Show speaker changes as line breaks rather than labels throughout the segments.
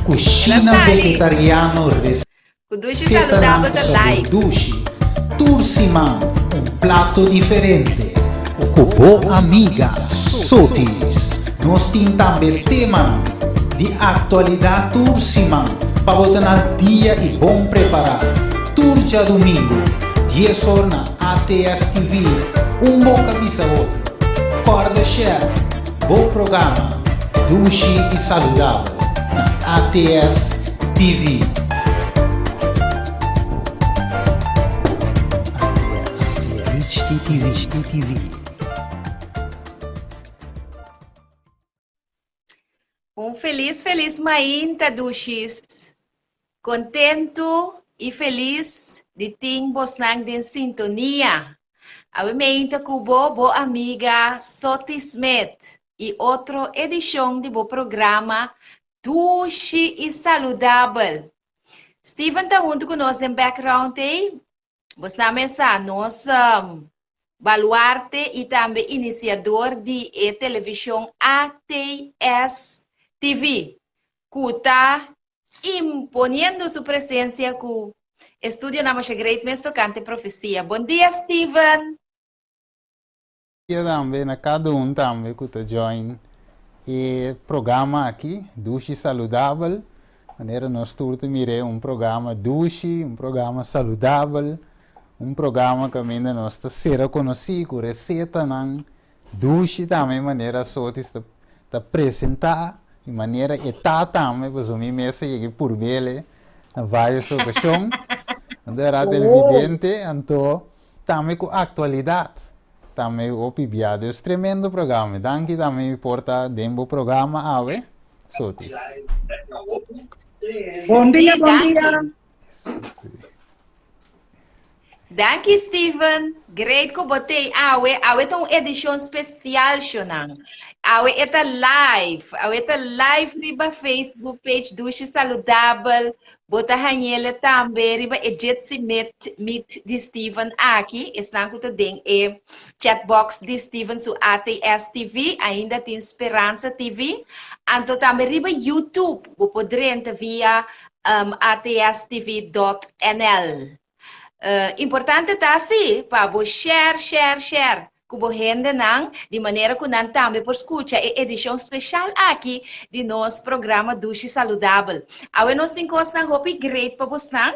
Cucina vegetariano,
Kudushi
receita
saludable
com
the
sabor
life.
dushi. Tursimão, prato diferente. Kubo amiga, sotis. Nós temos também tema de atualidade Tursimão, para botar no dia e bom preparar. Turja domingo, 10 horas na ATS TV, boca bisa outro. Corda share, bom programa, dushi e saudável, na ATS TV. ATS, Rich TV.
Feliz mainta, Dushis. Contento e feliz de ter bosnang din sintonia. Awe mainta kubo bo amiga Soti Smith e outra edição de bo programa Dushi e Saudável. Steven tá junto conosco em background aí. Bosname sa nós baluarte e também iniciador de televisão ATS TV, que está imponiendo sua presença com Estúdio Namasha Great Mestre Cante Profecia. Bom dia, Steven!
Eu também, na cada também que está join e programa aqui, Dushi Saudável. Maneira nós todos mirei programa Dushi, programa saudável, programa que ainda nós está ser conhecido com receita não Dushi também maneira só está apresentar de maneira etata também, pois o meu mesa chega por bele na várias ocasiões, era evidente, então também com atualidade, também o pibiado é tremendo programa, danke também importa dembo programa ave, soti.
Bom dia, bom dia.
Danke, Steven. Great ko botei awe tong edição especial shonang. Awe eta live riba Facebook page Dushi Saudável. Bota hanyele tambe riba ejetsi meet de Steven aqui. Estão com também chat box de Steven su ATS TV, ainda tem Esperança TV. Anto também riba YouTube. Bo podrente via atstv.nl. Importante tá assim, para você share, que você rende não, de maneira que nós também por escutar a edição especial aqui de nosso programa Dushi Saudável. Agora nós temos coisas na roupa great para você não?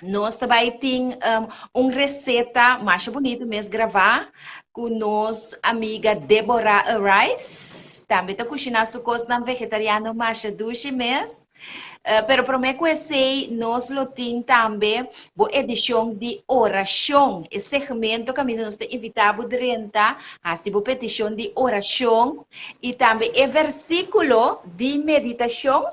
Nós também temos receita mais bonita mesmo gravar com nossa amiga Deborah Rice. Também está cozinhando sua coisa vegetariana mais dushi mesmo. Pero prometo que nós temos também a edição de oração. Esse segmento que nós temos invitado durante a petição de oração e também o versículo de meditação.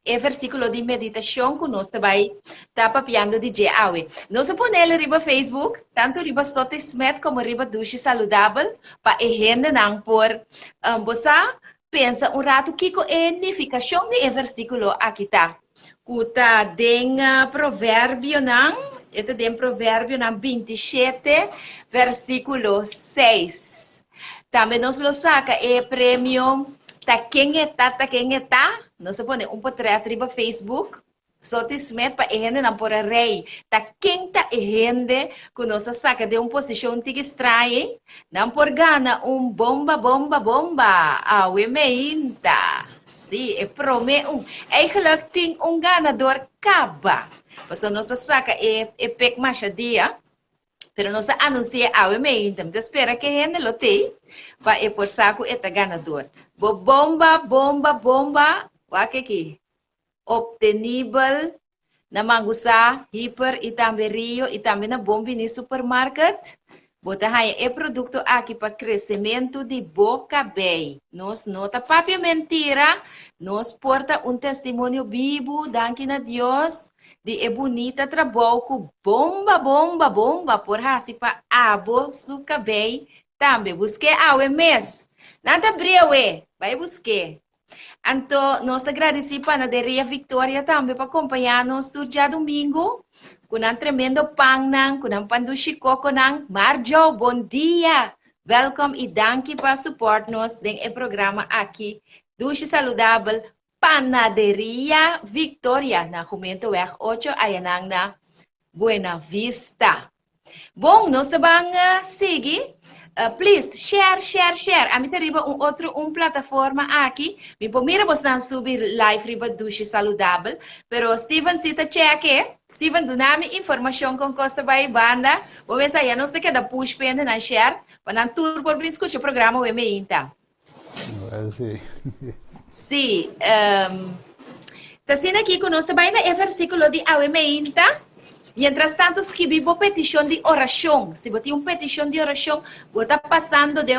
E versículo de meditação que nós também está papiando de Jeawe. Nós ponemos riba Facebook, tanto riba Soti Smith como riba Dushi Saudável, para a gente não por você pensa rato que a edificação de versículo aqui está. Kuta denga provérbio não, este den provérbio não 27, versículo 6. Também nós lo saca e prêmio ta quem está. Nós põe portrait riba Facebook. Soti Smith para gente não por rei. Ta quem tá gente que nós saca de posição tig estranha, não por gana bomba. Awe meinta. Sim, é prome eigenlijk tem ganador caba. Mas nós saca pek mais dia. Pero nós anuncia awe meinta. Então espera que gente lote para por saco eta ganador. Bomba. Wakiki. Obtenível na Mangusa, Hyper e também Rio e também na Bombi no supermarket. Bota aí produto aqui para crescimento de boca bem. Nós nota papia mentira, nós porta testemunho vivo, danke a Deus, de bonita trabalho com bomba, por hasi para abo suca bem. Também busquei awe mes. Nada breve, vai buscar. Então, nós agradecemos para a Deria Victoria também para acompanhar-nos no dia domingo. Com um tremendo pão, com um pandushi coco. Marjo, bom dia! Welcome e danke para suportar-nos no programa aqui. Dushi Saudável, Panaderia Victoria na Jumentoweg 8 ayanang na Buena Vista. Bom, nós também seguir. Please, share. A mim riba plataforma aqui. Me pomira você não subir live riba Dushi Saludável. Pero Steven cita cheque. Steven, do nome informação com Costa Bay Banda. Vamos aí, nós temos que dar push pende na share. Para não tour por escutar o programa o inta.
Sim.
Sim. Tá sendo aqui com nós também na versículo de Awemeinta. Mientras tanto, escrevi uma petição de oração. Se você tem uma petição de oração, você está passando de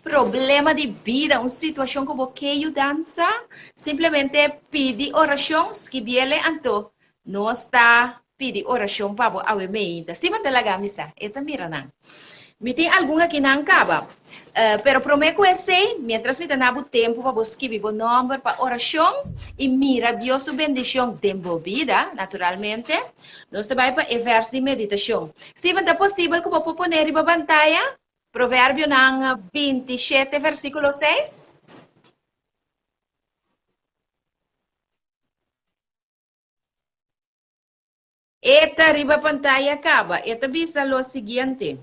problema de vida, uma situação que você quer ajudança, simplesmente pede oração, escrevi ele, então, nós está pedindo oração para você awemeinta. Se você talaga misa, esta mira não. Me tem alguma que não acaba. Pero prometo esse, mientras me tenho tempo para escrever o nome para oração e mira Deus sua bendição tempo vida, naturalmente. Nós também para o verso de meditação. Steven, é possível que eu vou pôr na pantalla? Provérbio 27, versículo 6. Esta riba pantalla acaba. Esta bisa lo seguinte.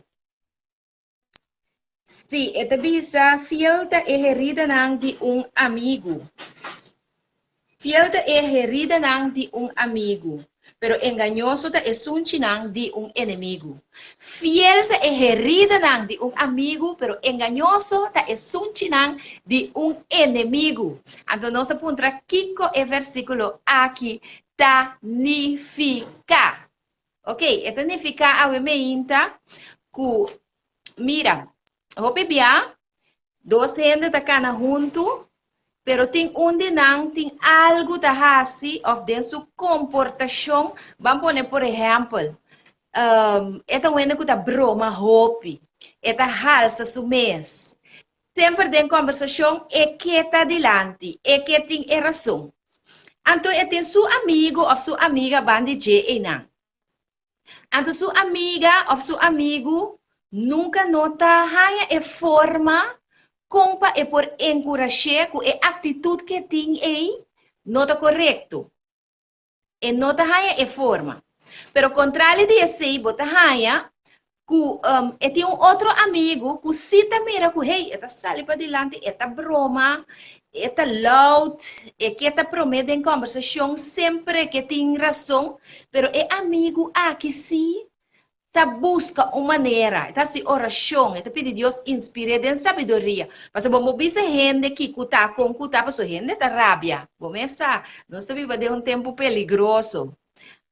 Sim, esta bisa fielta é herida de amigo. Fielta é herida de amigo. Pero engañoso é sunchinan de inimigo. Fiel é herida de amigo, pero engañoso é sunchinan de inimigo. Então, nós apontamos aqui o versículo aqui, tanifica. Ok, é tanifica a meinta que, mira, hopebia, dois gente tá cana junto, pero tem não tem algo da hasi of de sua comportação. Vamos poner por exemplo, esta wenda que tá broma hopi, esta halsa sumes. Sempre tem conversação é que tá dilante, é que tem razão. Então, tem seu amigo ou sua amiga bande je não. Então, sua amiga ou seu amigo nunca nota a forma compa é por encorajar com a atitude que tem aí, nota correto. E nota haya é forma. Pero contrário de esse, bota haya que tem outro amigo que cita mira que hey, esta sale para dilante, esta broma, esta loud, e que esta promete em conversação sempre que tem razão, pero é amigo aqui sim. Tá busca uma maneira, tá se oração, tá pede Deus inspire den sabedoria. Parce bom bisa gente que cuta com cuta, passo gente tá rabia. Começa, nós estamos vivendo tempo perigoso.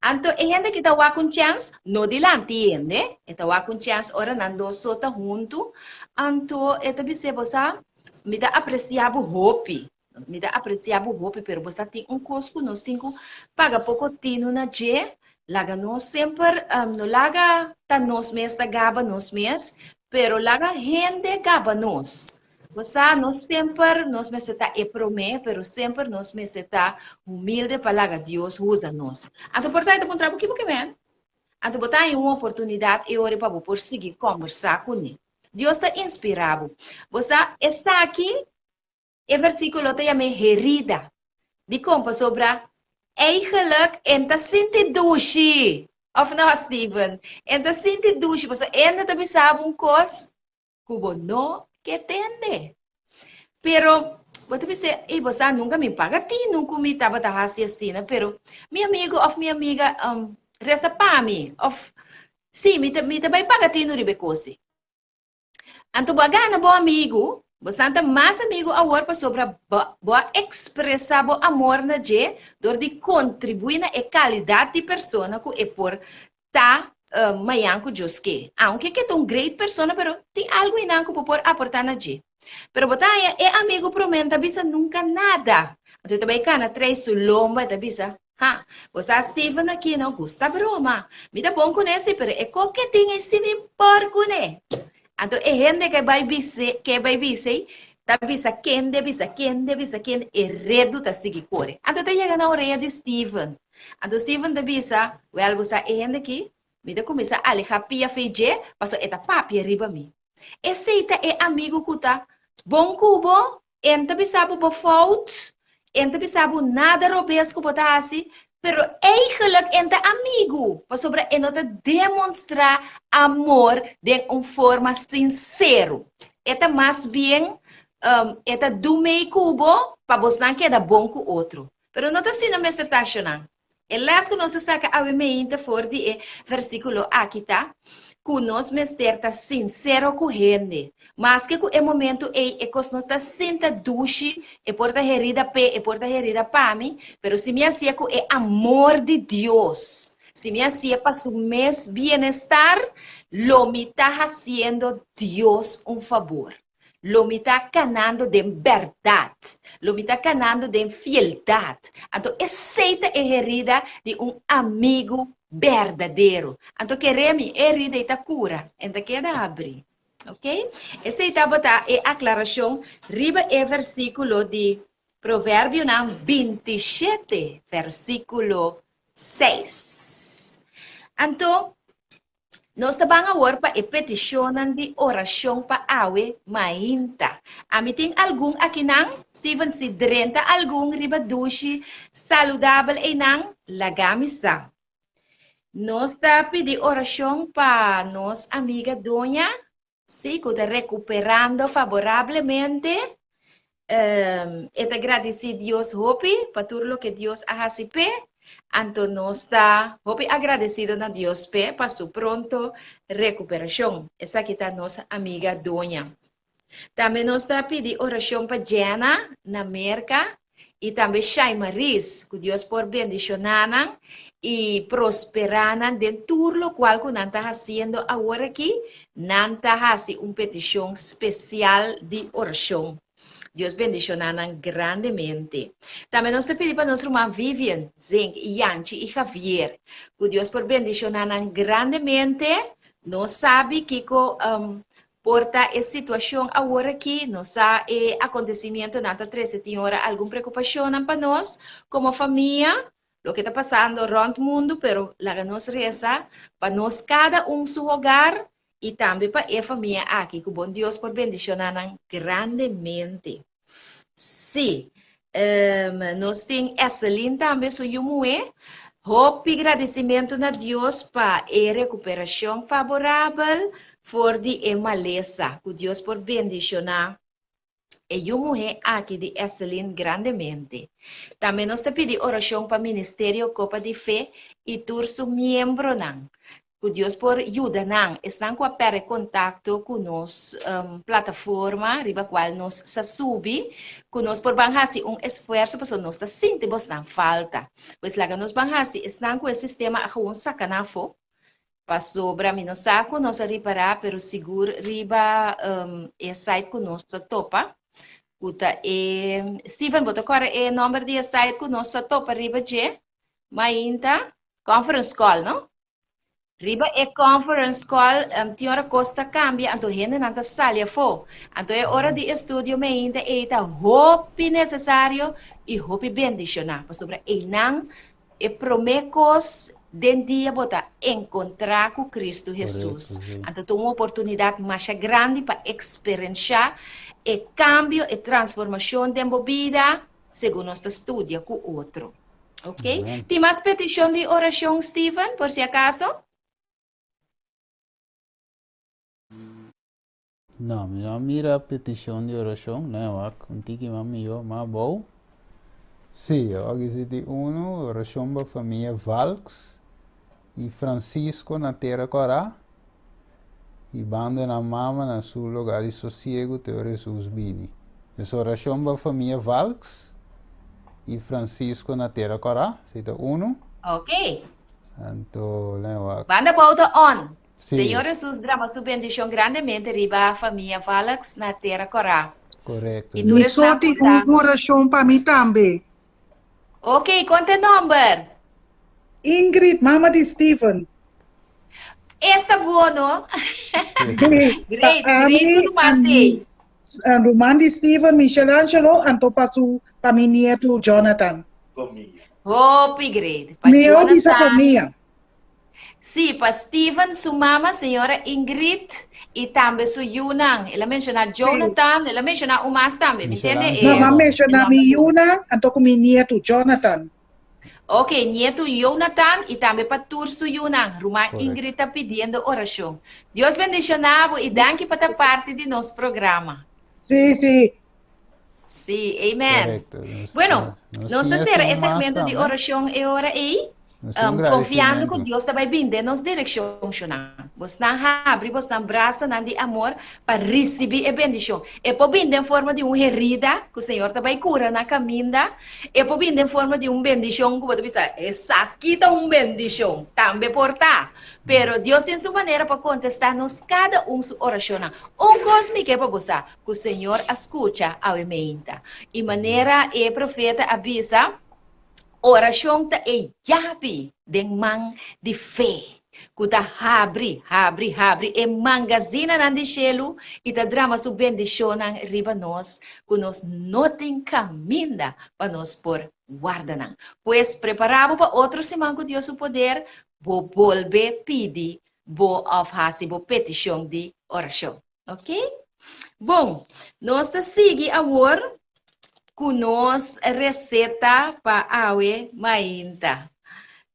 Então, é gente que tá com chance, no dilante, né? Tá com chance ora nando sota junto. Então, é bisa você me dá apreciar o hope. Me dá apreciar o hope, pero você tem costo, nós temos paga pouco tino na je. Laga nós sempre, no laga ta nós mes ta gaba nós mes, pero laga gente gaba nós. Você nós sempre nós mes está promé, pero sempre nós mes está humilde para laga Deus usa nós. Então portanto bom trabalho que men. Então botar uma oportunidade e ore para por seguir conversar com ele. Deus está inspirado. Você está aqui, e versículo te chama herida. De compa sobre eigenlijk en dat sind die douche. Of nou, Steven. En dat sind die douche. Porque en dat bisabong kos, kubo no que tende. Pero, você dizer, e você nunca me paga tino como me tava assim, pero meu amigo of minha amiga resta para mim. Of, sim, me também paga tino ribecosi. Anto bagana bom amigo, bastante mais amigo agora para sobre boa expressar o amor na je, door de contribuir na qualidade de pessoa que é por tá mayan ko Diyos que. Aunque que é um great persona, pero tem algo inang ko por aportar na je. Pero botaya é amigo promenta bisa nunca nada. Então também kana três su lomba da bisa. Ha, você Steven aqui não gusta broma. Me dá bom conhece, pero é qualquer ting esse me porco né. Então, é gente que vai dizer, tá bisa quende, e redo tá seguir corre. Então, tá chegando na orelha de Steven. Então, Steven tá bisa, well, você é gente que, me dá começa a alejar pia feije, passou eta papi arriba mi. Esse é amigo que tá bom cubo, enta bisa po fault, ente pensava nada robesco botar assim, pero eigenlijk ente amigo, para sobre enota demonstrar amor de uma forma sincero. Eta mais bem, eta do meio cubo, para você não quedar bom com o outro. Pero não está assim na mestra taxa, não. El las que nos saca a mente for de versículo aqui, tá? Que nós mesterta sincero com gente. Mas que o momento é que nós está sinta duche, e porta herida pe, e porta herida pami, pero se me assim é amor de Deus. Se me assim para su mes bienestar, lo me está haciendo Deus um favor. Lo me está ganando de verdade. Lo me está ganando de fieldade. Então, aceita a herida de um amigo verdadeiro. Então, queremos herida e cura. Então, queda abrir. Ok? Aceita botar a aclaração. Riba é versículo de Provérbio 27, versículo 6. Então, nós estamos agora para peticionar de oração para awe mainta. A mim tem algum aqui não? Steven, se drenta algum riba duche saludável e não? Lagamisa. Nós estamos pedindo oração para nossa amiga Dona. Sim, que está recuperando favoravelmente. Está agradecido a Deus, Hopi, para tudo o que Deus ha recebido. Então, nós está agradecido a Deus para sua pronta recuperação. Essa aqui está nossa amiga Dona. Também nós está pedindo oração para Jenna, na América, e também Chay Maris, que Deus por bendicionar e prosperar de tudo o qual que nós está fazendo agora aqui. Nós está fazendo uma petição especial de oração. Deus bendicionar grandemente. Também nós te pedimos para nossa irmã Vivian, Zeng, Yanchi e Javier. Que Deus por bendicionar grandemente. Nós sabe que porta a situação agora aqui, nós sabe acontecimento na 13 senhora alguma preocupação para nós como família. O que está passando around o mundo, pero lá nós reza para nós cada seu hogar. E também para a família aqui, que o bom Deus por bendicionar grandemente. Sim, nós temos Esselin também, sou eu, hope e agradecimento a Deus para a recuperação favorável for de maleza, que Deus por bendicionar. E eu mulher aqui de Esselin grandemente. Também nós te pedimos oração para o Ministério Copa de Fé e todos os membros. Que Deus por ajuda nang estão com a per contato com nos plataforma riba qual nos sa subi que nos por banhasi esforço para nós está sentimos na falta pois lá nos banhasi estão com o sistema a um sacanafo para sobra nos saco nos reparar pero seguro riba site que nos topa kuta Steven bota agora número de site que nos topa riba je mainta conference call não. Riba conference call, tiora costa cambia, então gente não está salia fo. Então é hora de estudo ainda e tá hope necessário e hope bendicionar. Sobre não é promecos de dia botar encontrar com Cristo Jesus. Então tem uma oportunidade mais grande para experienciar o cambio e transformação de vida segundo nosso estudo com o outro. Ok? Tem mais petição de oração, Steven, por si acaso?
Não, eu mira a petição de oração, né? Contigo, mami, eu, mas bom. Sim, eu agradeci oração para a família Valks e Francisco na Terra Corá e banda na mama na seu lugar de sossego, Teu Jesus Bini. Essa oração para a família Valks e Francisco na Terra Corá, cita
Ok.
Então, né?
Banda volta on.
Sim.
Senhor Jesus, drama sua bendição grandemente riba a família Valax na Terra Corá.
Correto.
E tu
Me sorte uma oração para mim também.
Ok, conta o número.
Ingrid, mama de Steven.
Esta boa, não? Great, tudo mantém.
Roman de Steven, Michelangelo, anto passo para mim neto Jonathan.
Hope, great.
Meu dessa família.
Sí, para Steven, su mamá, señora Ingrid, y también su Yunang. Ella menciona Jonathan, ella menciona Umas también, ¿me entiende?
Michelangelo.
Mama
No.
menciona mi Yuna, anto ko mi nieto Jonathan.
Ok, nieto Jonathan y también para Tursu Yunang. Rumah
Correcto.
Ingrid está pidiendo oración. Dios bendicionado y danke para parte de nuestro programa.
Sí, sí.
Sí, amén.
Correcto.
Bueno, nós
sim,
terceiro
assim, mas
segmento de
também.
oração é hora aí.
Nós temos
Confiando que
agradecimento.
Deus vai vindo nos direcionar. Você não abre, você não abraça, não de amor para receber a bendição. É por vir em forma de uma herida que o Senhor vai curar na caminha. É por vir em forma de uma bendição que você pensa, essa aqui tá uma bendição. Também portar. Pero Deus tem sua maneira para contestar-nos cada sua oração. Coisa que é para você, que o Senhor escuta ao emenda. E maneira é profeta avisa, oração ta é yabi de man de fé. Kuta abre, e magazina nan de cielo, e ta drama su bendição nan riba nós, que nós não tem caminho para nós por guardanan. Pues preparado para outro semana com Deus o poder, vou volver pedir, vou fazer a petição de oração. Ok? Bom, nós está seguindo agora com nós receita para awe mainta.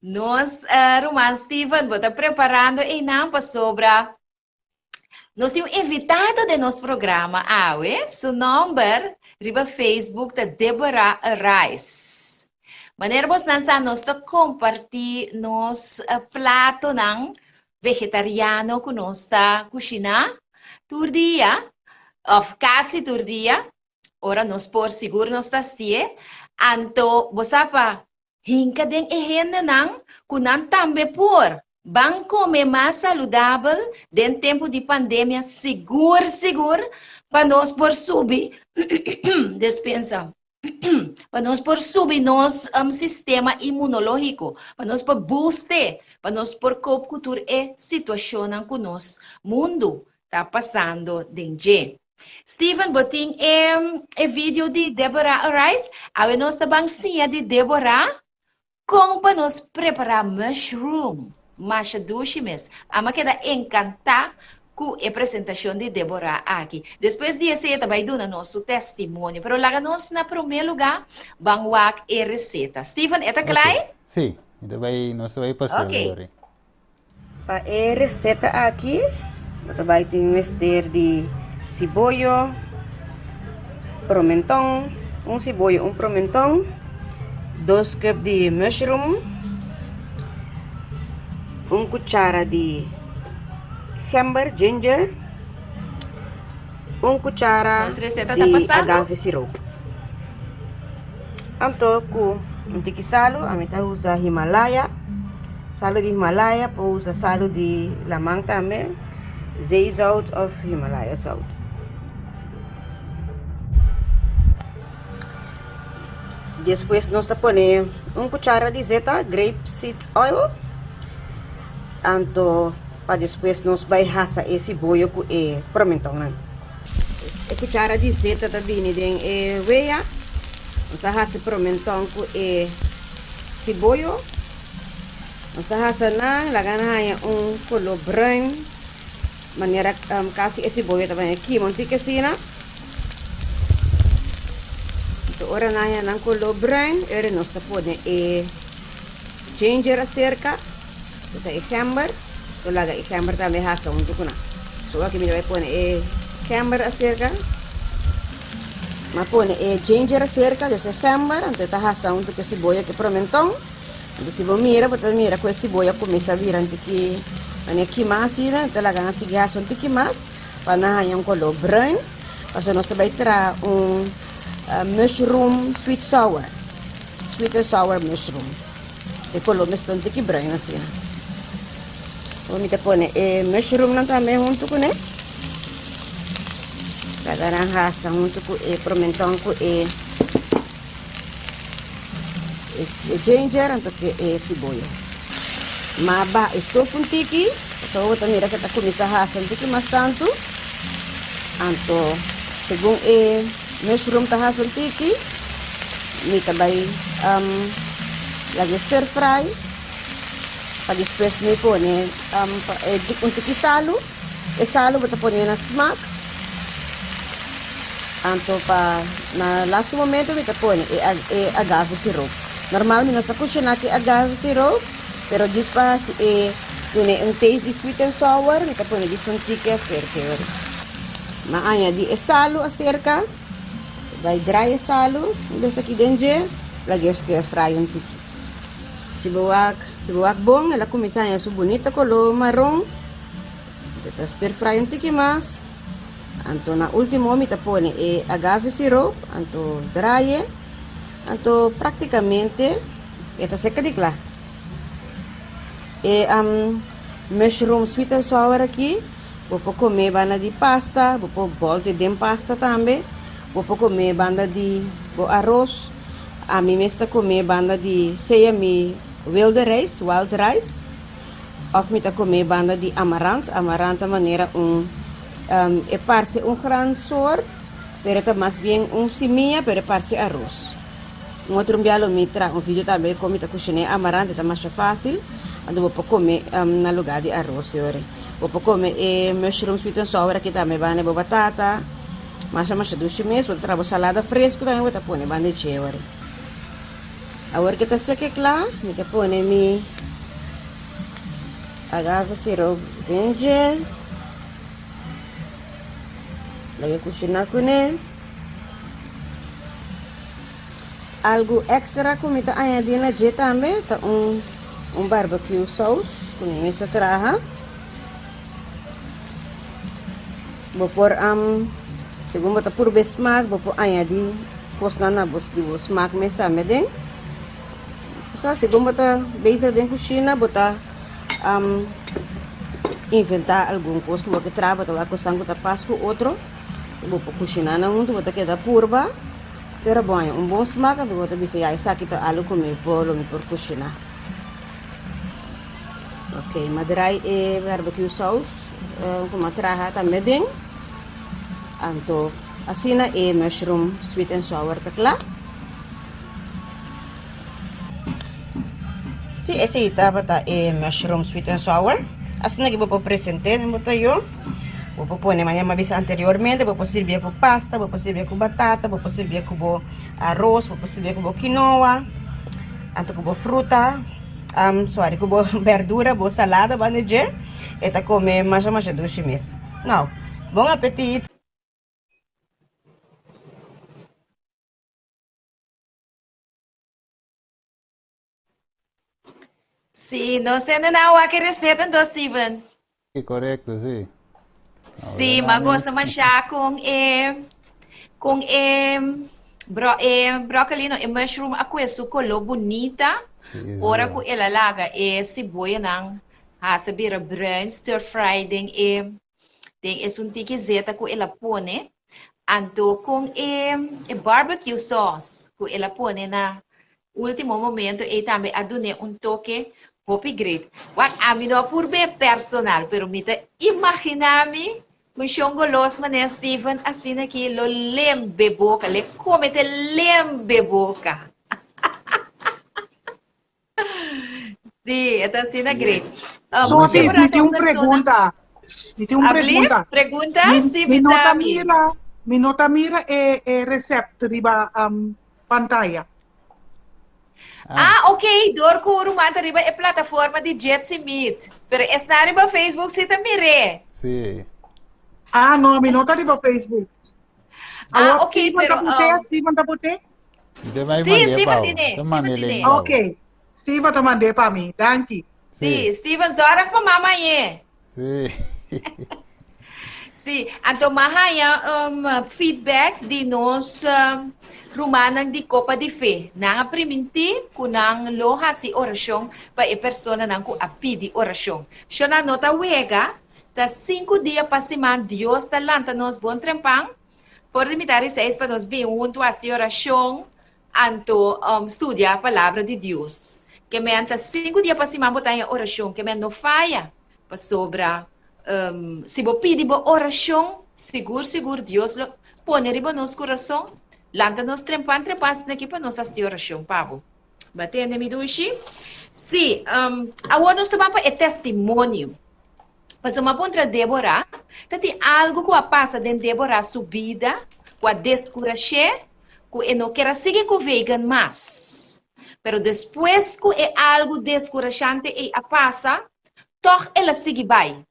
Nós, Roman Steven, vou estar preparando e não para sobra. Nós temos invitado de nosso programa, awe, seu nome, riba Facebook, da Deborah Rice. Maneira vos lançar nós a compartilhar nos prato ng vegetariano que nós está cozinhar todo dia, of quase todo dia. Ora nós por seguro nós está assim, anto vos apa hinka den ehenda nang kunan tambe por bang comer mais saudável den tempo de pandemia seguro para nós por subir despensa. Para nós por subir nosso sistema imunológico, para nós por booster, para nós por cultura e situação que nosso mundo está passando dentro. Steven, boting vídeo de Deborah Rice, a nós tabang siya de Deborah, kung para nós preparar mushroom, masha dushimes, ama queda encantar com a apresentação de Deborah aqui. Depois disso, ela vai dar nosso testemunho. Pero lá nós, na primeiro lugar, vamos a receita. Steven, está claro?
Sim, nós vai passar agora.
Para a receita aqui, nós vai ter um mister de cebolla, pimentão, cebolla, pimentão, 2 cups de mushroom, 1 cuchara de ginger, 1 cuchara de agave syrup. Anto ku untuk salo, amita usa Himalaya. Salo de Himalaya, po usa salo de lamang também. Zeezout of Himalaya salt. Depois nós ponemos 1 cuchara de zeta grapeseed oil. Anto para depois nós vai assar esse cebola com o pimentão. A cuchara de zeta também tem veia. Nós assar o pimentão com o cebola. Nós assar na lagana color branco. Maneira kasi esse cebola também aqui, monte sina. Então, ora na yan ang color brown, ere nós tá pone ginger acerca, ito camber, ito laga camber também hasa untuk ko na. So aqui mi vai pone camber acerca, ma pone ginger acerca, desse camber, então tá hasa untuk que cebola que pimentão. Então se você mira com esse cebola começa a vir antique Ani kimasina talaga nga sigason ti kimas panahayang color brown. Paso nós vai tra mushroom sweet and sour mushroom. E color miston ti brown assim. Vamos te pone mushroom nan também junto com né. Cada hasa junto com pimentão com ginger anto que cebola. Maba stove un tiki, so mira que está começa a hasan tiki mas tanto. Anto según mushroom ta hasan tiki, mi tabay lagi stir fry. para después me pone un tiki salo. E salo bota pone na smack. Anto pa na last momento me pone agave syrup. Normal mi nasa kusya que agave syrup, pero dispa tune un taste de sweet and sour, me pone dis un tiki acerca. Maanya di salo acerca. Vai dry salo, dessa aqui dentro, lagi stir fry un tiki. Sibuak bom, ela começa a su bonita color marrom. Kita stir fry un tiki mas. Anto na último mi pone agave syrup, anto dry, anto praticamente esta seca de lá. Mushroom sweet and sour aqui, vou comer banda de pasta, vou bolte bem pasta também, vou comer banda de arroz, a mim mesta comer banda de seja mi wild rice, of mi comer banda de amaranth maneira é parece gran soort, pero é mais bem semilla, pero parece arroz. Outro dia me tra vídeo também como tá cozinhar amaranth, é mais fácil, ando vou comer na lugar de arroz, vou comer mushroom sweet and sour aqui também, bane batata, mas doce mesmo, vou trabalhar salada fresca também, vou pôr bane cheio. Agora que tá seca lá, me pôr mi agave syrup ginger. Lagi cozinhar com ele. Algo extra como tá añadir na je também, tá barbecue sauce, com essa traha. Vou pôr segundo tá por besmak, vou pôr añadir coisa na bos de smak mes também den. Só segundo tá base dentro cozinha, botar inventar algum coisa que vou que trava, tá lá coçando tá passo outro. Vou cozinhar na vou ter que dar purba. Terá bom, bom smack, vou ter que ser aí saque tá algo comer bolo me por cozinhar. Ok, madrai barbecue sauce, como traha também bem. Anto assim na mushroom sweet and sour tá lá. Si esse itaba tá mushroom sweet and sour. Assim que vou apresentar, vou tá eu. Vou pôr amanhã uma vez anteriormente, vou servir com pasta, vou servir com batata, vou servir com arroz, vou servir com quinoa, anto com fruta, com verdura, com salada, bandeja, e tá comer mais doce mesmo. Não, bom apetite!
Sí, no sé na que receita do Steven.
Correcto, sí.
Sim, mas gosto mais já com broccoli no mushroom a queso color bonita. Ora com ela laga cebola nang sabira bruin stir fry tem um tiki zeta com ela pone. Anto com barbecue sauce com ela pone na último momento e também adune toque hopi great. Wak ami no purbe personal, pero mita imaginami Misyong golos man Steven assim aqui lo lembe boca, le comete lembe boca. Sim, então assim na great.
Sotis, me tem uma pergunta. Me tem uma pergunta.
Pergunta? Sim,
me nota mira recept riba pantalla.
Ok. Dor ko rumata riba plataforma de Jetsi Meet. Pero esta riba Facebook sita mire.
Sí.
No, me nota riba Facebook.
Ok, pero...
Steven Tapute?
Sim, Steven Tine.
Ok. Steven te mandei para mim, danke.
Sim, Steven, zorg pa mama ye.
Sí.
Sim, então mahaya feedback de nós rumanang di Copa de Fé. Nang priminti kunang loha si orasyon pa persona nang ku api di orasyon. Siya na nota wega, ta 5 dias pa si man Dios talanta nos bon trempang, por limitar 6 pa nos bin junto a si orasyon, anto studia a palavra de Deus. Que me anta 5 dias pa si man botar em orasyon, que me no falha pa sobra se bo pedi bo orasyon, seguro Deus lo pone riba nos coração. Lanta nos trempan na aqui para nossa oração, Pavo. Batendo me dushi. Sim, agora nós tomamos é testemunho. Mas uma contra Débora, tem algo que passa dentro de Débora subida, com a descurache, que não quer seguir com o vegan mais. Pero depois que é algo descurachante e passa, toch ela sigue bem.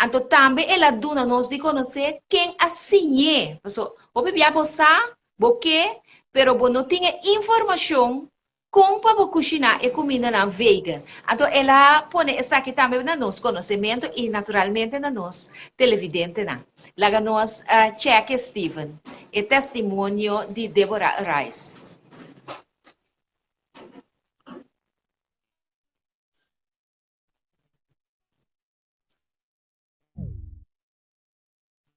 Então também ela dona nos de conhecer quem assim é. Então, o bebê a boçar, porque, pero não tinha informação como para cozinhar e comida na vegan. Então, ela põe isso aqui também no nosso conhecimento e, naturalmente, no nosso televidente. Lá nós check Steven, e testemunho de Deborah Rice.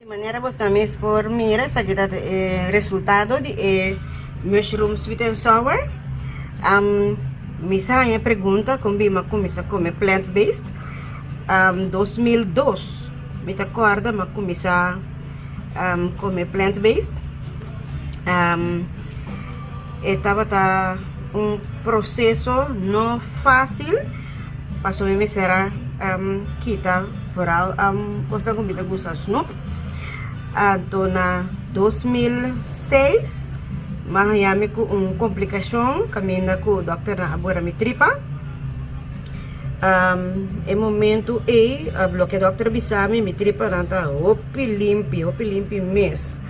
De maneira você também por mira, essa que dá resultado de mushroom sweet and sour. Misa a pergunta como bima começa a comer plant-based. 2002, me acorda, mas começa a comer plant-based. Estava processo não fácil, passou a me será kita foral coisa comida gosta snoop. Então na 2006 Miami com complicação, caminha com o doutor na abora me tripa. Em momento bloqueio doutor bisami me tripa nanta hopi limpi mês.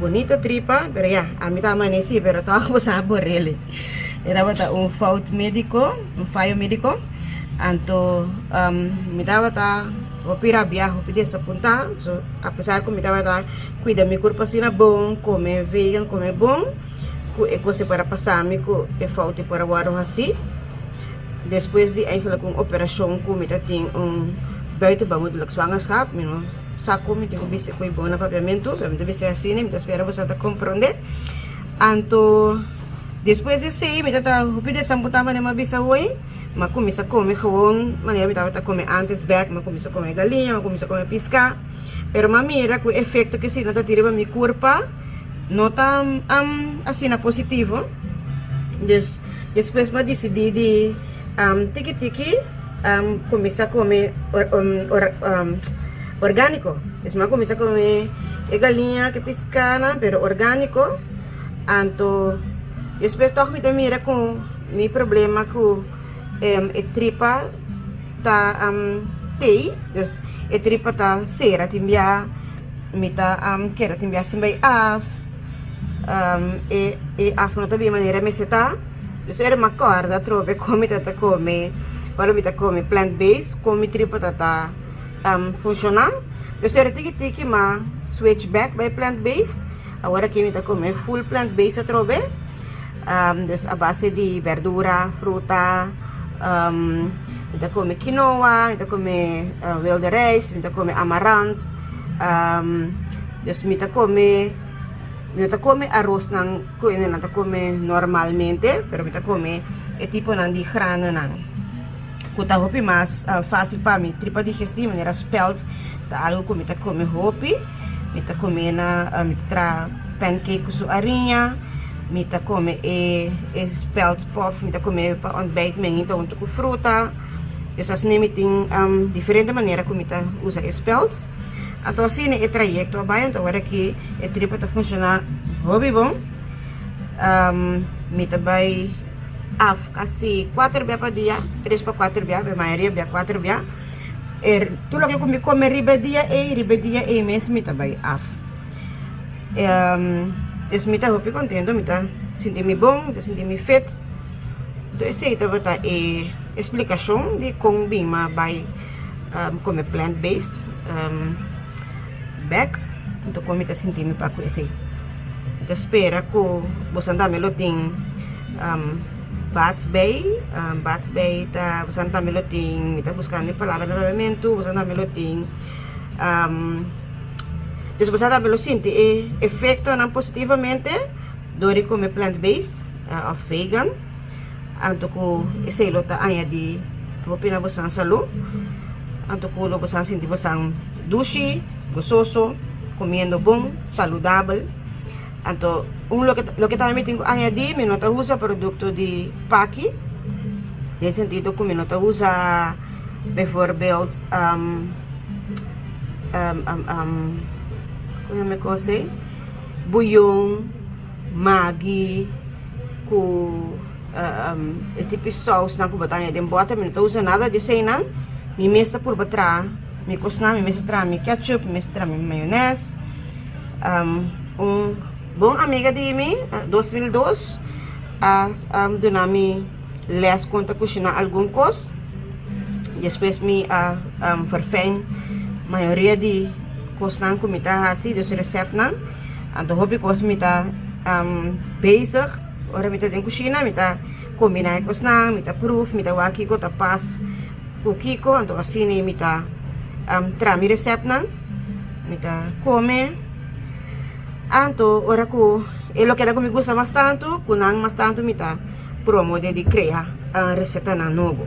Bonita tripa, pero ya, a mim tá amanheci, pero tá com sabor ele. Era fallo médico, então me dava opira viajo pedir essa ponta, so apesar que me dava cuida meu corpo assim bom, comer vegan, comer bom, é coisa para passar me é falta para guardar assim. Depois de eigenlijk operação que me tem buitenbaarmoedelijk zwangerschap, saco me tenho visto que bom na papiamento, me visto assim, me espera você tá compreender. Então depois de sei, me tá pedir essa ponta mas não me bisa hoje. Mas começa a comer gewoon, maneira que estava a comer antes back, mas começa a comer galinha, mas começa a comer pisca. Pero mira que o efeito que se não está tirando meu corpo não está assim positivo. Depois me decidi de tiki começar a comer orgânico. Mas começa a comer galinha que piscana, pero orgânico. Então depois toch me mira com meu problema com tripa tá dus tripa tá sera timbia mita quer timbia simbai af não tá bem maneira me seta dus era uma corda trobe come tá come para me tá come plant based come tripa tá funcionar dus era tiki ma switch back by plant based agora que me tá come full plant based trobe dus a base de verdura fruta. Kita come quinoa, kita come wilde rice, kita come amaranth, kita come arroz nang kuinin nata come normalmente, pero kita come tipo nang di grano nang. Kuta hopi mas fácil para mim, tripa digestiva, era spelt, ta algo como kita come hopi, kita come na mitra pancake su arinha. Mita come spelt puff, mita come para ontbijt mengen então com fruta. Essas nem tem diferente maneira como mita usa spelt. Então assim é trajeto abai então agora que é tripa tá funcionar hobby bom. Mita vai assim 4 dia para dia, 3 para 4 dia, a maioria dia 4 dia. Tudo que come riba dia mesmo mita vai es me hopi contento, me sentir-me bom, me sentir-me fit. Então essa é a explicação de como bima vai comer plant-based back. Então como me sentir-me para conhecer. Então espera que você andar me loting Bat Bay você andar me loting, me tá buscando palavra de movimento, você andar me loting depois você também sente efeito positivamente do comer plant-based ou vegan. Então que esse lota anya de opina você saúde. Então que lo você sente você dushi, gostoso, comendo bom, saudável. Então lo que também tenho anya de me nota usa produto de paki. Nesse sentido, como não usa, bijvoorbeeld, como é que eu sei? Bouillon, Maggi, com esse tipo de sauce na cubatanya de bota, não usa nada de sei não. Me mesta por batrás, me cosna, me mestra, me ketchup, me mestra, me maionese. Bom amiga de mim, 2002, donami les conta cozinhar algum coisa. Depois me verfém maioria de coisas que me tá assim, dos receitos não. Então hobby coisas me tá bezig. Ora me tá em cozinha, me tá combinar coisas não, me tá proof, me tá aqui que tá pas kiko, então assim me tá trami receito não, me tá come. Então ora que é o que me gusta bastante, kunang bastante me tá promo de criar receita na novo.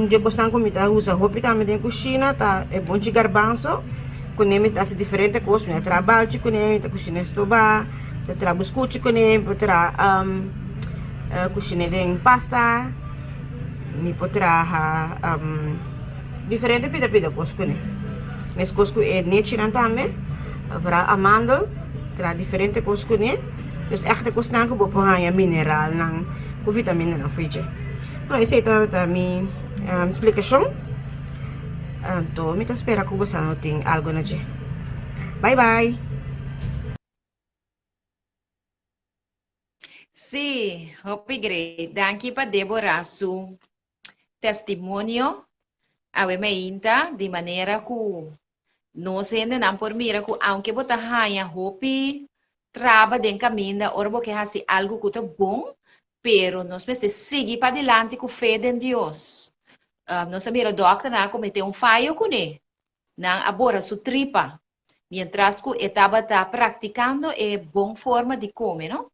Je gostam como tá usa roupa também em cozinha, tá é bom de garbanzo, com ele tá se diferente coisa, né? Trabalho com ele, tá cozinha estoba, tá trabalho biscoito com ele, tá cozinha de pasta, me potrá diferente pida coisa com ele. Mas coisa que é netiran também, haverá amandel, tra diferente coisa com ele, dus echt coisa não que vou pôr mineral, não, com vitamina não foi je. Então esse é minha explicação. Então, me espera que você não tem algo na dia. Bye bye.
Sim, obrigado. Danke para Débora su testemunho. A inta de maneira que nós ainda não por mira que aunque você tenha hopi traba den caminho, ora porque hace algo que é bom, pero nós precisamos seguir para adelante com fé em Deus. Nós mira doctor na cometeu falho com ele, na abora su tripa, mientras que estava praticando é boa forma de comer, não?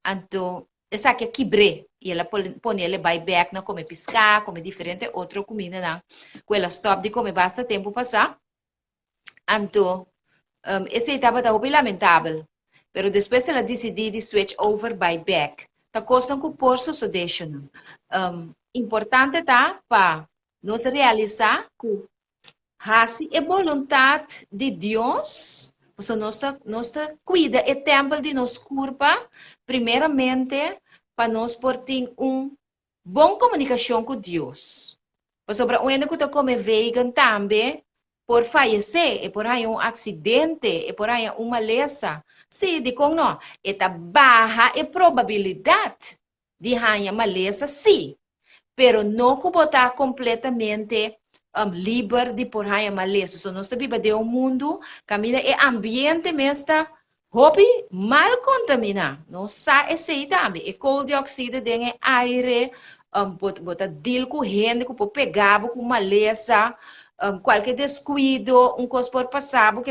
Então, essa aqui é quebre, e ela põe ele back na comer piscar, comer diferente outra comida, não? Com ela stop de comer basta tempo passar. Então, esse estava bem lamentável, pero depois ela decidiu de switch over back. Tá costando com por sedation. Importante tá para nós realizar que assim é vontade de Deus, porque nós cuida o templo de nosso corpo, primeiramente para nós ter boa comunicação com Deus. Sobre o que está como vegan também, por falecer, e por aí acidente, e por aí maleza. Sim, de como não, é baixa a probabilidade de ganhar maleza, sim. Pero não que botar completamente livre de por aí maleza. So, nós vivemos de mundo, caminha e ambiente mesmo hobby mal contaminado. Não sai esse também. E coldioxide dentro do aire, botar deal com gente que pode pegar com maleza, qualquer descuido, coisa por passar, porque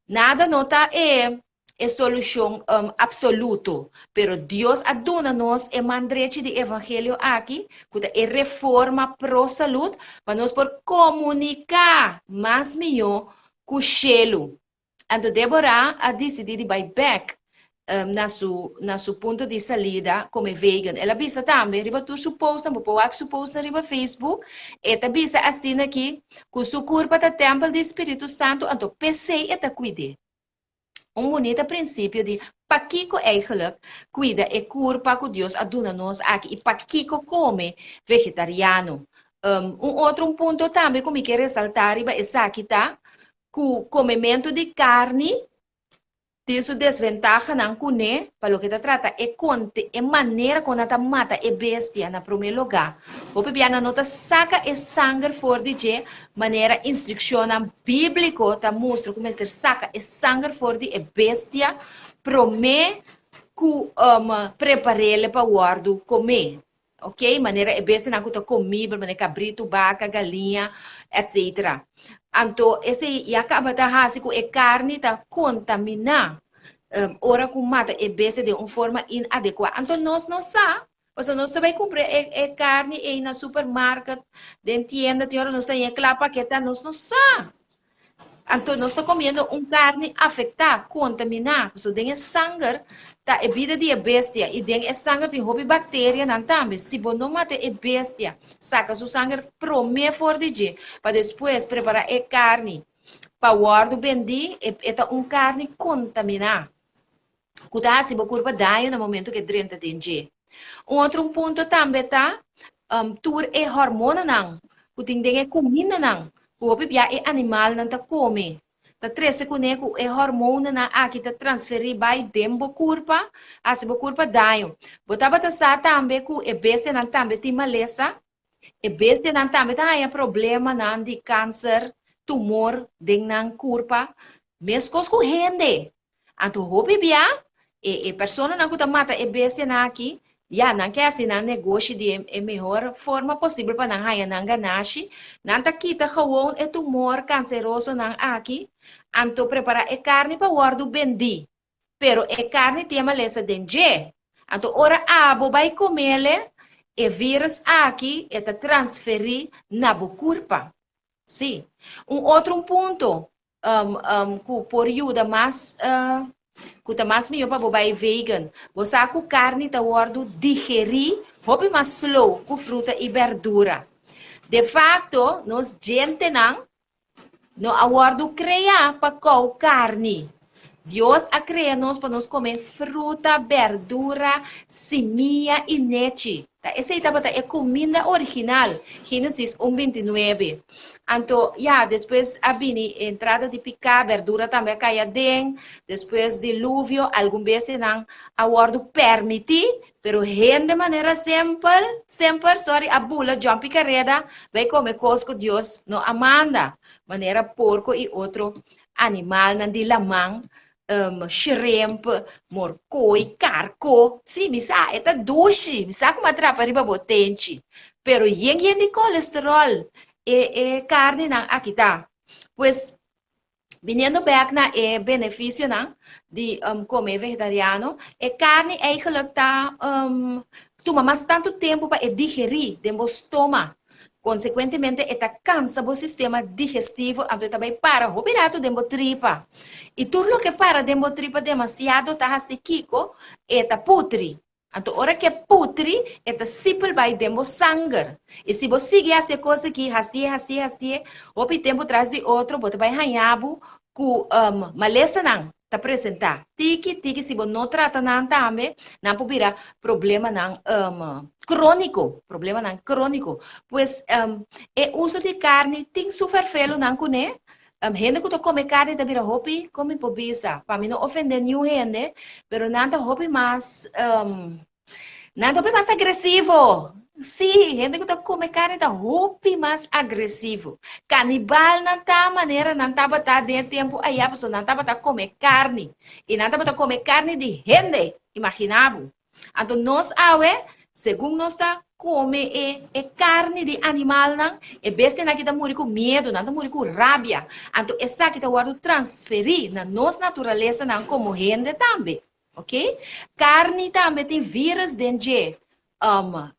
nada nota é solução absoluta, pero Deus aduna-nos e mandrete de evangelho aqui, que é reforma pro saúde, para nós por comunicar mais melhor com o cielo. Então, Débora a decidido de buy back na seu ponto de saída como vegan. Ela bisa também, riba tu supposta, supposta riba Facebook, eta bisa assim aqui, com seu corpo para o templo do Espírito Santo, então pensei eta cuide. Bonito princípio de Paquico eigenlijk cuida e corpo que Deus aduna-nos aqui e Paquico come vegetariano. Outro ponto também que me quero ressaltar é aqui, tá? Que o comimento de carne tem sua desvantagem não cune, para o que se trata é conte é maneira como ela mata é bestia na primeiro lugar. O piano nota saca e sangue fora de maneira instrução bíblica tá mostra como este saca e sangue fora de bestia prome que preparele para guardo comer. Ok? Maneira é bestia não tá comível, maneira cabrito, vaca, galinha, etc. Então, esse acaba de fazer que a carne está contaminada. Ora que mata é bestia de uma forma inadequada. Então, nós não sabemos. Porque nós vai comprar carne aí na supermercado, dentro tienda, nós temos aquela paqueta, nós não sabemos. Então, nós estamos comendo carne afetada, contaminada. So, tem sangue, tá a vida de bestia. E tem sangue tem hobby bactéria não também. Se você não mata a bestia, saca o sangue promê for de para depois preparar a carne. Para guardar bem é carne contaminada. Cuidado se você curva daí no momento que drenta tem. Outro ponto também tá, tur é hormona não. O tem é comida não. O bebê é animal não tá come. Tá três coneco é hormona na aqui tá transferir by dembo curva, a se bo curva daí. Botava tá sa também com é bestia não também tem maleza. É bestia não também tá aí problema não de câncer, tumor, deng não curva. Mescos com rende. Anto o bebê e pessoa não que mata é bestia na aqui. Ya, não quer assim, não negócio de melhor forma possível para não ganhar não ganache. Não tá quita gewoon é tumor canceroso não aqui. Anto preparar a carne para guardar bendi. Pero a carne tem maleza dentro. Anto ora abo vai comer e vírus aqui é transferir na corpo. Sim. Outro ponto que por ajuda mais kuta mas melhor para bobai vegan. Você com carne tá guardo digerir, hobby mais slow com fruta e verdura. De facto, nós gente não aguardo criar para com carne. Deus a criar nós para nós comer fruta, verdura, semilla e leite. Essa é a comida original, Gênesis 1:29. Então, depois a entrada de picar, verdura também caia dentro, depois dilúvio, algumas vezes não aguardo permitir, pero de maneira sempre, a bula, John Picareda, vai comer coisas que Deus não amanda, maneira porco e outro animal, não de lamang, shrimp, morcoi, carco. Sim, misa, é doce. Misa como atrapa riba botente. Pero yang de colesterol e carne não aqui tá. Pues, vindo back na benefício não de comer vegetariano, e carne eigenlijk tá toma mais tanto tempo para digerir dentro do estômago. Consequentemente, esta cansa o sistema digestivo, então também para o birato dentro da tripa. E tudo que para dentro da tripa demasiado tá sequico, eta putri. Então, hora que putri, eta sipel vai dentro do sangue. E se você seguir essa coisa aqui, assim, o tempo traz de outro, você vai ranhabo com maleza não. Tá apresentar. Tiki, se você não trata não também, não pode virar problema não crônico. Problema não crônico. Pois, o uso de carne tem super felo não coné. Gente que come carne também hobby, come pobisa. Para mim não ofender nenhum gente, pero nada hobby mais agressivo. Sim, gente que come carne tá hobby mais agressivo. Canibal não tá maneira, não tá batá de tempo aí a pessoa não tá batá comer carne e não tá batá comer carne de gente, imaginável. Então nós segundo nós tá come carne de animal não, e bestia não que tá morrer com medo, não tá morrer com rabia. Então essa que tá guardo transferir na nossa natureza não como gente também, ok? Carne também tem vírus dentro.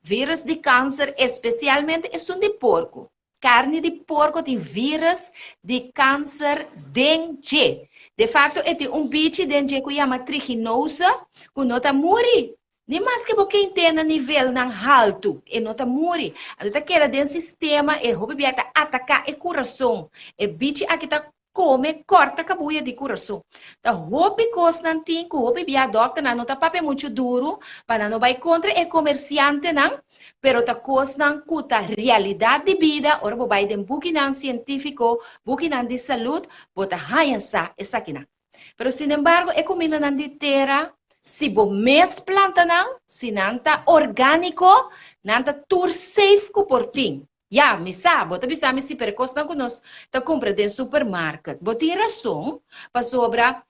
Vírus de câncer, especialmente é de porco. Carne de porco tem vírus de câncer dentro. De facto, é bicho dentro que chama trichinosa, que não está morrer. Nem mais que porque entenda nível não alto, e não está morrer. Então, queda dentro do sistema, e o bebê está atacar o coração. E bicho aqui está come, corta a cabuia de coração. Então, hobby coisa não tem, que o bebê adota, não está papel muito duro, para não vai contra o comerciante, não. Pero ta coisa não cuta realidade de vida, ora vai de buquinan científico, buquinan de saúde, bota essa aqui não. Pero, sin embargo, é comida não de terra, se bo mes planta não, se não está orgânico, não está tur safe com portim. Misa, bota bisa se percosta não conosco, tá compra dentro do supermercado. Bota razão para sobra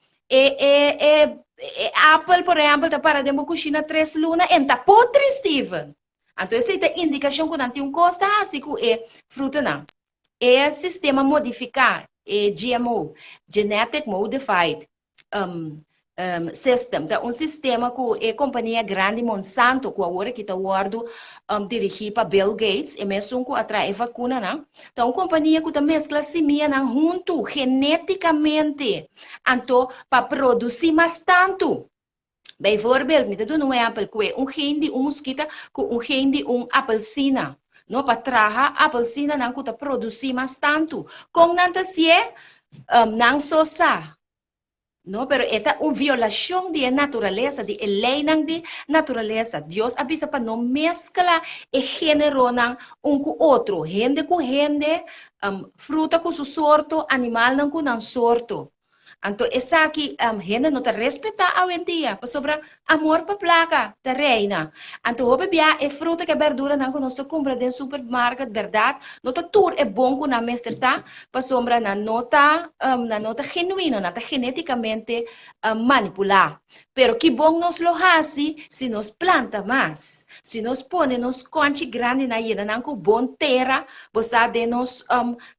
Apple, por exemplo, tá para dentro da cozinha 3 lunas, e tá podre, Steven. Então, essa é a indicação que não tem custo, assim que fruta não. É sistema modificado, GMO, Genetic Modified system, tá? Sistema que a companhia grande Monsanto, que agora que está guardo dirigir para Bill Gates, e mesmo que atrai vacuna, não? Então, uma companhia que está mescla semia não junto, geneticamente, então, para produzir mais tanto. Bijvoorbeeld, met doen we appel kwe, geen die mosquita, geen die appelsina. No para traja appelsina nan kuta produzir mais tanto. Com nanta se nang sosa. No, pero esta una violación de naturaleza, de ley de naturaleza. Dios avisa para no mezclar el género un con otro. Gente con gente, fruta con su sorto, animal con un sorto. Então, essa aqui, gente não te respeitar hoje em dia, para sobrar amor para placa, da reina. Então, o bebê é fruta que é verdura, não que nós compra dentro do supermercado, verdade, nota tudo é bom que na mestre tá, para sobrar na nota genuína, nota geneticamente manipular. Pero que bom nós lo hace se nós planta mais, se nós põe nos conche grande na ilha, não que bom terra, você de nos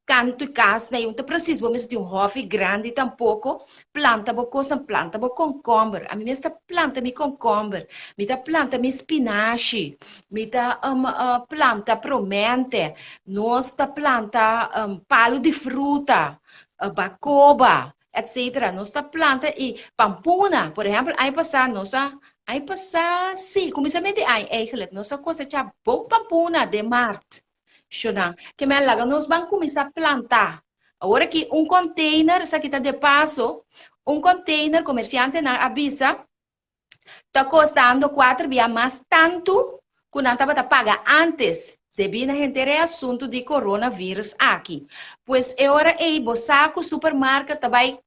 canto e casa, não precisa, vamos ter hobby grande tampouco. Planta bo costa planta bo concombre. A mim esta planta mi concombre. Mi ta planta mi spinaci. Mi ta planta promente. Nosta planta palo de fruta. Bacoba, etc. Nosta planta e pampuna, por exemplo, aí passar nossa aí passar, sim, começamento aí eigenlijk nossa cosecha bom pampuna de marte. Shona, que me laga nós vamos começar a plantar. Agora que container, essa aqui está de passo, container comerciante na avisa, está custando 4 vezes mais tanto que não estava a pagar antes de vir a gente ter assunto de coronavírus aqui. Pois agora aí, você saco supermercado também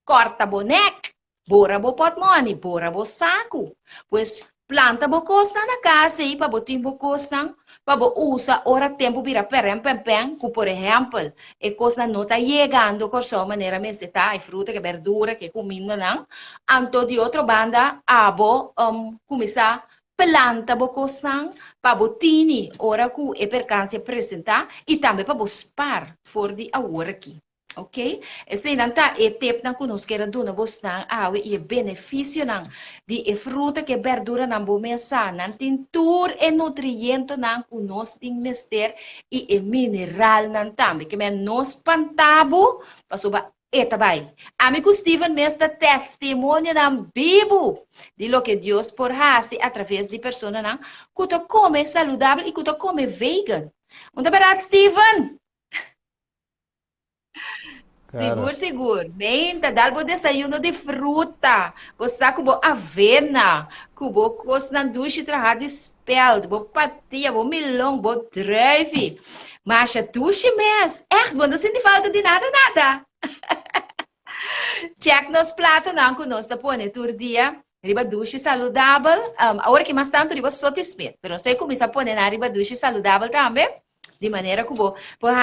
corta boneco, bora bo pot money, bora bo saco. Pois planta bo costa na casa aí para botar bo costa. Para usar ora tempo para perem que por exemplo, e coisa não está chegando com sua maneira mas está e fruta que verdura que comida não, então de outra banda abo começar planta bo coisa para botini ora que é percance apresentar e também para spar for de agora aqui. Ok? Esse não tá é tempo não conosco era dona bostan e é benefício não de fruta que verdura não bom mesa não tem tur e nutriente não conosco tem mester e é mineral não também que me nos pantabo para soba eta vai. Amigo Steven mesta testemunha não vivo de lo que Deus por hace através de pessoas não que come saudável e que come vegan. Onde verdade Steven?
Claro.
Seguro. Menta, dá o desayuno de fruta. Você cubo avena, cubo coisa na ducha trabalho de spelt, bo patia, bo milão, bo drive. Mas a ducha mesmo, quando não sente falta de nada. Check nos pratos não que nós tá pondo todo dia. Riba ducha saudável. Agora que mais tanto riba satisfeito. Pero sei como isso pôr na riba ducha saudável também. De maneira que vou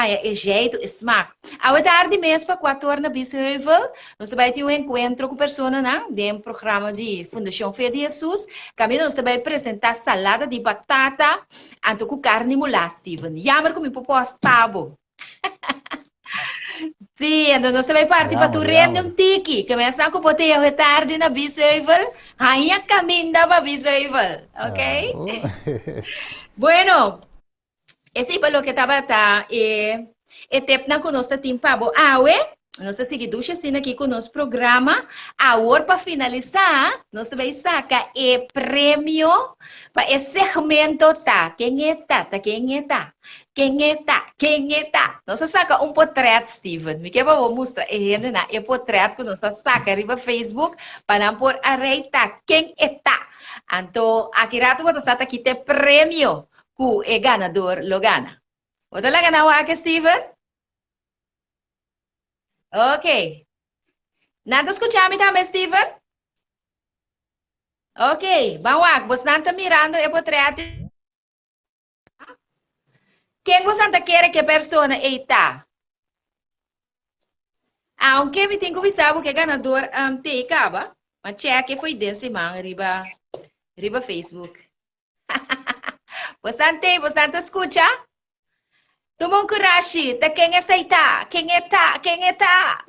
é jeito, é smaak. À tarde mesmo, para 4 horas na Bisheuvel, nós também temos encontro com pessoas, né? De programa de Fundação Fé de Jesus. Também nós também apresentar salada de batata, anto com carne mulá, Steven. Jammer como proposta, tabo. Sim, então nós também partimos para tu rende tiki. Começamos com o à tarde na Bisheuvel, aí a caminho para Bisheuvel, ok? Bueno. Esse é o que estava e tempo não conosco tem pabo nossa seguidora está aqui com o nosso programa. Agora para finalizar, nós também saca o prêmio para esse segmento quem é nós saca portrait Steven. Me quer vou mostrar e portrait que nós saca arriba Facebook para não por areita quem é então aqui rato vou estar aqui te prêmio que é ganador, lo gana. Outra lá ganawa que Steven? Ok. Nada escuchar-me também, Steven? Ok. Bawak, você não está mirando e portreado. Quem você não quer que a pessoa está? Aunque me tenho que avisar que ganador te acaba, mas check que foi desse man, riba Facebook. Bastante escucha? Tumong kurashi, ta quem é quem é tá?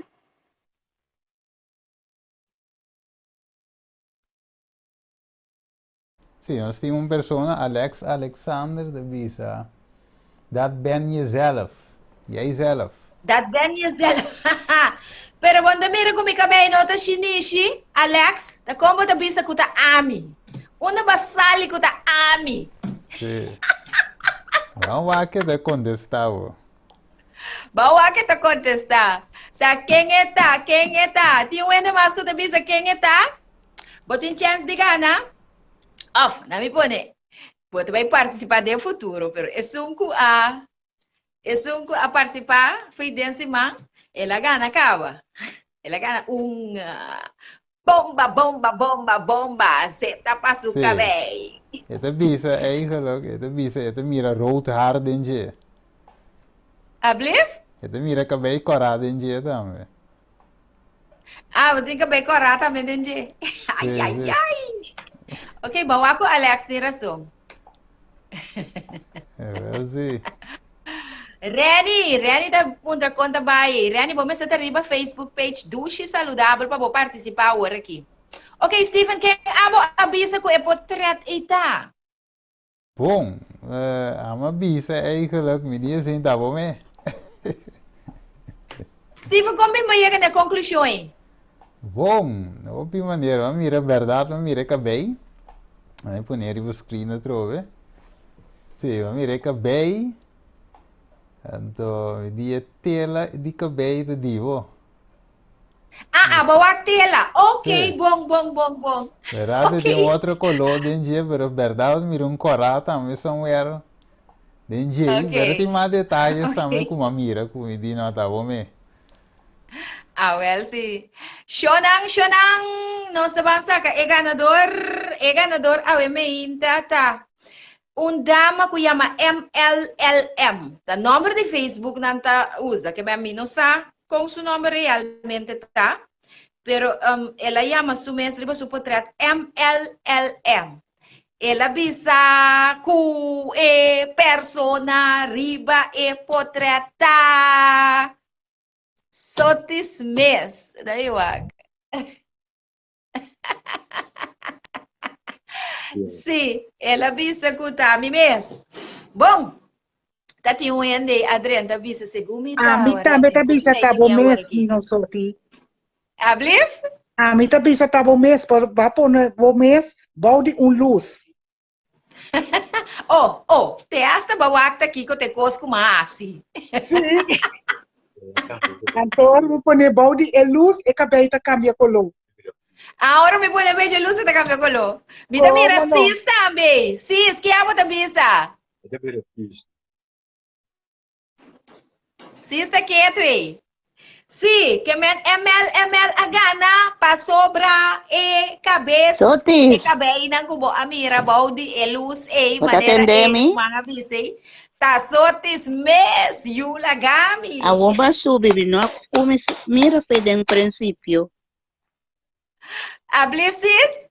zie, als die een persoon, Alex Alexander de Visa, dat ben jezelf. Jijzelf.
Dat ben je zelf. Pero quando mira como que bem nota shinishi, Alex, da como da bisa kuta ami. Una basali kuta ami.
Zie. Waarom waak je dat contestavo?
Bawa que ta contestar. Ta quem é ta? Quem é ta? Tinha ainda mais kuta bisa quem é ta? Botin chance de gana. Off, não me pone. Você vai participar do futuro, pero é sunku a participar, foi desse man, ela gana acaba. Ela gana bomba, bomba, bomba, bomba, seta para o
Zie.
cabelo.
Het Visa eigenlijk, het Visa, het mira rood haar denje.
Ablief?
Het mira cabelo corado denje também.
Ah, você tem cabelo corado também, entendi. Ai,
Sim,
ai,
sim.
ai. Ok, bawa ko Alex tem razão.
É verdade.
Reni tá contra conta vai. Reni, vamos estar arriba Facebook page Dushi Saludável para participar agora aqui. Ok, Steven, quem avisa que é portret eta?
Bom, ama Visa eigenlijk, me die zin dat we mee.
Steven, como me chega na conclusão?
Bom, op die manier, we mira verdade, we mira cabelo. Aí poner o screen trove. Sim, we mira cabelo. Então, die tela di cabelo divo.
Bawa tela. Ok,
Sim.
bom.
Verdade,
Ok.
tem outro color dentro, pero verdade, mira um coral também somewhere. Dentro,
Ok.
pero tem mais detalhes
Ok.
também como a mira, como me diz, não tá bom, me.
Well, sí. Shonang, nos bangsa ka, ganador, me ta. Dama que llama MLLM. O nome de Facebook não tá usa, que a mim não sabe com seu nome realmente tá. Pero ela chama su mestre para su portrait MLLM. Ela bisa ku persona riba portreta. Sotis mes. Daí wag. Sim, ela bisa ku tá mi mes. Bom, tá tinha ende Adriana da bisa segumi tá.
Ami também tá bisa tabo mes, Minosoti.
Ablif?
Ami tá bisa tabo mes, por vapo no mes, balde luz.
Oh, te hasta bawak ta kiko te cosco maasi.
Sim. Cantor, vou pôr balde luz e cabelo tá cambia color.
Agora me pone beijo luz da cambio color. Mira, mira,
Como não?
sis também. Sis, que amo da bisa. Sis tá quieto aí. Sim, que men ML agana pa sobra e cabeça.
Sotis.
E cabelo nang kubo amira balde luz e
Tá
maneira
atendendo-me?
mga bisa. Tá sotis mes yulagami.
A bomba sube, não come, mira, foi de um princípio.
Ablif sis?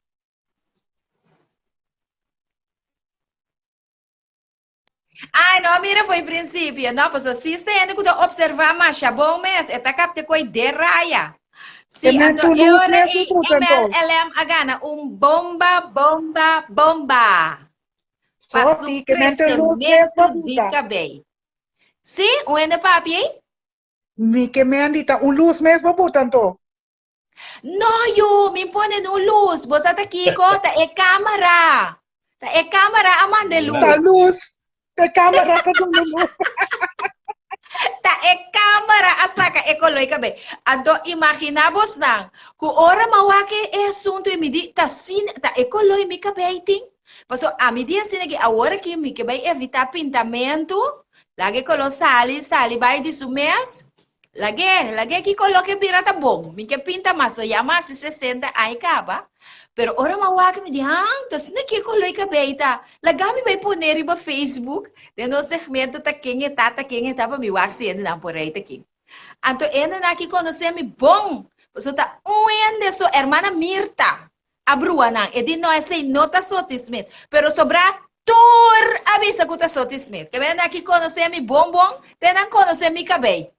Ai, não, mira, foi princípio. Não, pues sis tem que observar mais bom mes. Eta capte coi de raya.
Que
Sim,
men
ando
tu luz
eu
mesmo, puta, então.
MLM agana bomba. Para
Sorte,
su
que men tu luz
crescimento
mesmo,
de
puta.
cabelo. Sim, o ende papi?
Mi que men dita luz mesmo, puta, então.
No, you, me pone no luz. Você tá aqui, tá é câmera. Tá é câmera, amanda luz.
Tá luz, de câmera tá dando luz.
Ta e câmara asaka e koloi kabe. Ando imaginamos nang ku ora mawake e assunto e midi ta sin ta e koloi mi kabe iting. Paso a mi dia sinagi agora que mi kabe evitar pintamento. Lagi kolo sali vai de sumes. Lagi que coloque pirata bom. Mi que pinta mas ya mas 60 ai kaba. Pero ora mawake mi di hang tas na que koloi kabe ita. Lagami vai poner iba Facebook. No segmento ta quem tá para me wax ainda não por aí aqui. Então ainda aqui conhecer me bom. Você tá ainda sua hermana Mirta. A brua não, e de nós sei nota sotismento, pero sobra tur avisa que tá sotismento. Que ainda aqui conhecer me bom, tem não conhecer me cabelo.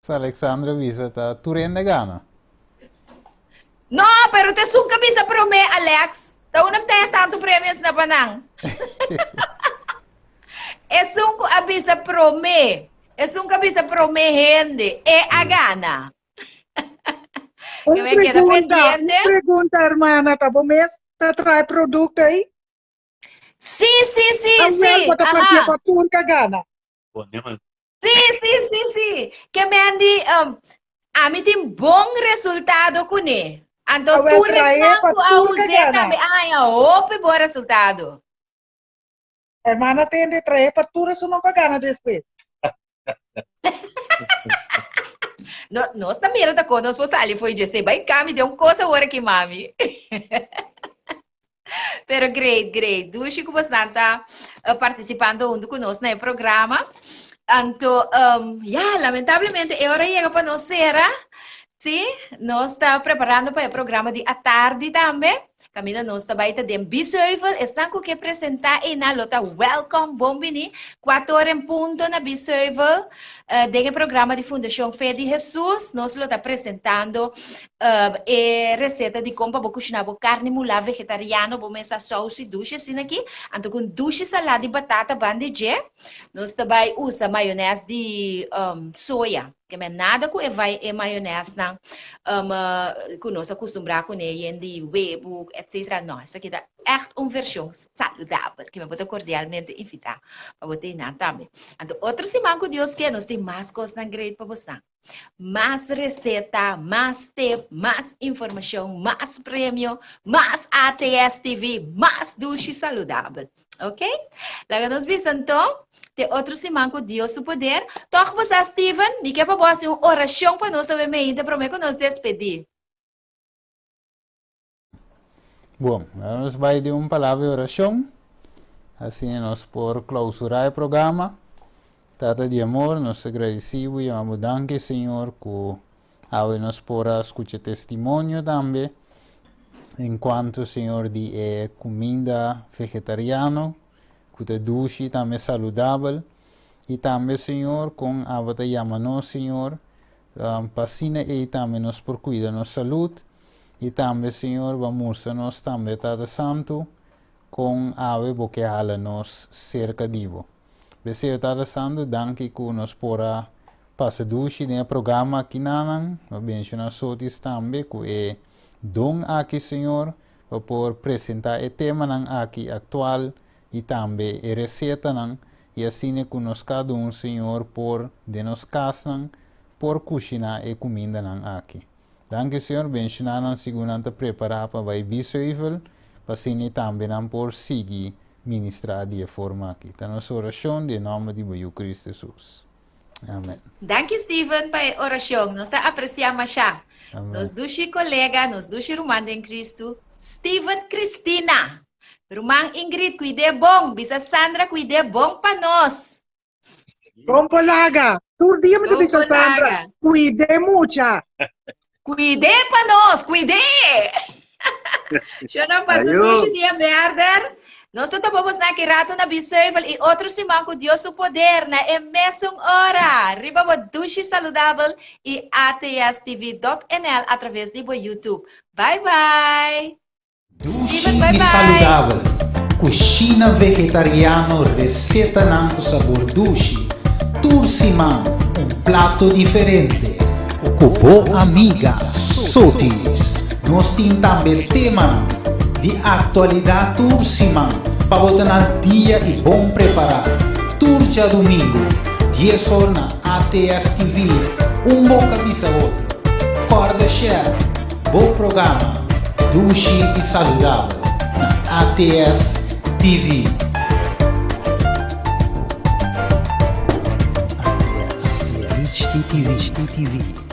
Alexandra Visa tá turende gana.
No, pero te sung camisa prome, Alex. Taunam tayo tanto premios na panang. Es un camisa prome. Es un camisa prome, gente. Agana.
Uma pergunta, hermana, tá bom mesmo? Tá traz produto aí?
Sí, sí, sí,
A
sí.
bota para a turca gana.
Sí. Que me andi, a mim tem bom resultado com ele. Então,
Ah,
tu
trae
restan
pa
a
turca
usar
gana.
também. Ai, ope, bom resultado.
Hermana tem de trazer para turca, isso nunca gana depois.
Nós também era da coisa, nós fosse ali, foi dizer, vai cá, me deu uma coisa agora aqui, mami. Pero great. Dushi que você está participando junto conosco no programa. Então, lamentavelmente, a hora chega para nós, sim? Nós estamos preparando para o programa de à tarde também. Camila, nós também temos Biseuvel, estamos aqui apresentar e na lota Welcome Bombini, 4 horas em ponto na Biseuvel, do programa de Fundação Fé de Jesus. Nós estamos apresentando a receita de como cozinhar carne mulá vegetariana, vamos essa sauce duche assim aqui, então com duche salada de batata bandejê. Nós também usa maionese de soja, que é nada com maionese não, que nós acostumamos com ele de webo, etc. Não, isso aqui é echt uma versão saudável, que eu vou cordialmente invitar para você não também. Então, outro semana que Deus quer, nós temos mais coisas na grade para você. Mais receita, mais tip, mais informação, mais prêmio, mais ATS TV, mais duche saudável. Ok? Lá nos vemos então. Tem outro semana com Deus o poder. Toque você, Steven, me quer para você uma oração para nós saber ainda para nos despedir.
Bom, nós vai de uma palavra de oração. Assim nós por clausurar o programa. Tata de amor, nós agradecemos e amamos danke, Senhor, que agora nós podemos escutar testemunho também. Enquanto, Senhor, de comida vegetariana, que é doce, também saudável. E também, Senhor, com a bata chamamos, Senhor, pasina e também nós por cuidar nossa saúde. E também, Senhor, vamos nós também, Tata Santo, com a que hala nos cerca de vós. Bese Tata Santo, danke que nos pora passar duche no programa aqui nanang, mencionar sotis também que é dom aqui, Senhor, para por apresentar o tema nang aqui atual e também a receita nang e assim que nos cada Senhor, por de nos casam, por cozinhar e comida nang aqui. Danke, Senhor, mencionar nang segundo preparar para vai biseuvel, para assim também nang por seguir ministrar de forma aqui. Está nossa oração em nome de Cristo Jesus. Amém.
Danke, Steven, para a oração. Nós apreciamos já. Nos duche colega, nos duche irmã em Cristo, Steven Cristina. Irmã Ingrid, cuide bom. Bisa Sandra, cuide bom para nós.
Bom colega, tu dia me bisa Sandra, cuide mucha.
Cuide para nós, cuide. Eu não passo duche dia merda. Nós estamos aqui rato na Biseuvel e outro semana com Deus o poder na mesma hora. Riba o duche saudável e atstv.nl através de YouTube. Bye bye.
Duche e saudável. Cucina vegetariano, receita com sabor duche. Tursimão, prato diferente. Com boa amiga Sotis. Nós temos também tema de atualidade Tursimão, para botar no dia e bom preparar. Turja domingo, 10 horas na ATS TV, boca bisa outro. Corda share, bom programa, duche e saudável, na ATS TV. ATS, TV.